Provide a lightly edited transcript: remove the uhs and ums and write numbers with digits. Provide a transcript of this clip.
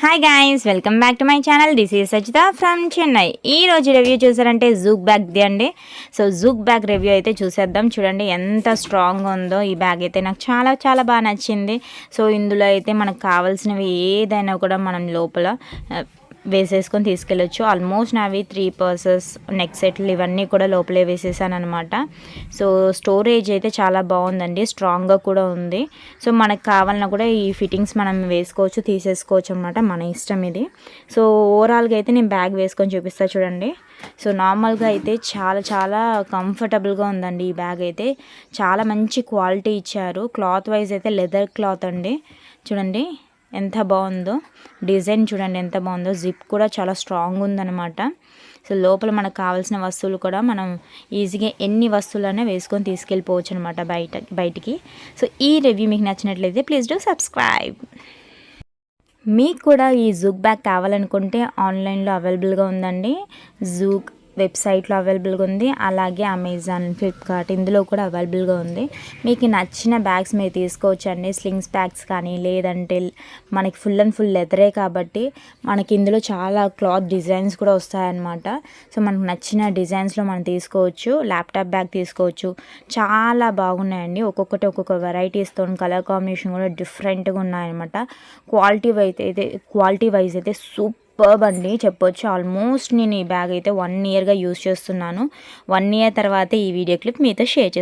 Hi guys, welcome back to my channel. This is Sajitha from Chennai. ఈ రోజు review చూసారంటే juke బ్యాగ్ది అండి. సో జూక్ బ్యాగ్ రివ్యూ అయితే చూసేద్దాం. చూడండి ఎంత స్ట్రాంగ్గా ఉందో ఈ బ్యాగ్ అయితే. నాకు చాలా చాలా బాగా నచ్చింది. సో ఇందులో అయితే మనకు కావాల్సినవి ఏదైనా కూడా మనం లోపల వేసేసుకొని తీసుకెళ్ళొచ్చు. ఆల్మోస్ట్ నావి 3 పర్సెస్, నెక్ సెట్లు ఇవన్నీ కూడా లోపలే వేసేసాను అనమాట. సో స్టోరేజ్ అయితే చాలా బాగుందండి, స్ట్రాంగ్గా కూడా ఉంది. సో మనకు కావాలన్నా కూడా ఈ ఫిట్టింగ్స్ మనం వేసుకోవచ్చు, తీసేసుకోవచ్చు అనమాట, మన ఇష్టం ఇది. సో ఓవరాల్గా అయితే నేను బ్యాగ్ వేసుకొని చూపిస్తాను చూడండి. సో నార్మల్గా అయితే చాలా చాలా కంఫర్టబుల్గా ఉందండి ఈ బ్యాగ్ అయితే. చాలా మంచి క్వాలిటీ ఇచ్చారు. క్లాత్ వైజ్ అయితే లెదర్ క్లాత్ అండి. చూడండి ఎంత బాగుందో, డిజైన్ చూడండి ఎంత బాగుందో. జిప్ కూడా చాలా స్ట్రాంగ్ ఉందన్నమాట. సో లోపల మనకు కావాల్సిన వస్తువులు కూడా మనం ఈజీగా ఎన్ని వస్తువులైనా వేసుకొని తీసుకెళ్ళిపోవచ్చు అనమాట బయటికి. సో ఈ రివ్యూ మీకు నచ్చినట్లయితే ప్లీజ్ డూ సబ్స్క్రైబ్. మీకు కూడా ఈ జూక్ బ్యాగ్ కావాలనుకుంటే ఆన్లైన్లో అవైలబుల్గా ఉందండి. జూక్ వెబ్సైట్లో అవైలబుల్గా ఉంది, అలాగే అమెజాన్, ఫ్లిప్కార్ట్ ఇందులో కూడా అవైలబుల్గా ఉంది. మీకు నచ్చిన బ్యాగ్స్ మీరు తీసుకోవచ్చు అండి. స్లింగ్స్ బ్యాగ్స్ కానీ, లేదంటే మనకి ఫుల్ అండ్ ఫుల్ లెదరే కాబట్టి మనకి ఇందులో చాలా క్లాత్ డిజైన్స్ కూడా వస్తాయన్నమాట. సో మనకు నచ్చిన డిజైన్స్లో మనం తీసుకోవచ్చు. ల్యాప్టాప్ బ్యాగ్ తీసుకోవచ్చు. చాలా బాగున్నాయండి, ఒక్కొక్కటి ఒక్కొక్క వెరైటీస్తో, కలర్ కాంబినేషన్ కూడా డిఫరెంట్గా ఉన్నాయన్నమాట. క్వాలిటీ వైజ్ అయితే సూపర్బ్ అండి చెప్పొచ్చు. ఆల్మోస్ట్ నేను ఈ బ్యాగ్ అయితే 1 ఇయర్గా యూజ్ చేస్తున్నాను. 1 ఇయర్ తర్వాత ఈ వీడియో క్లిప్ మీతో షేర్ చేస్తాను.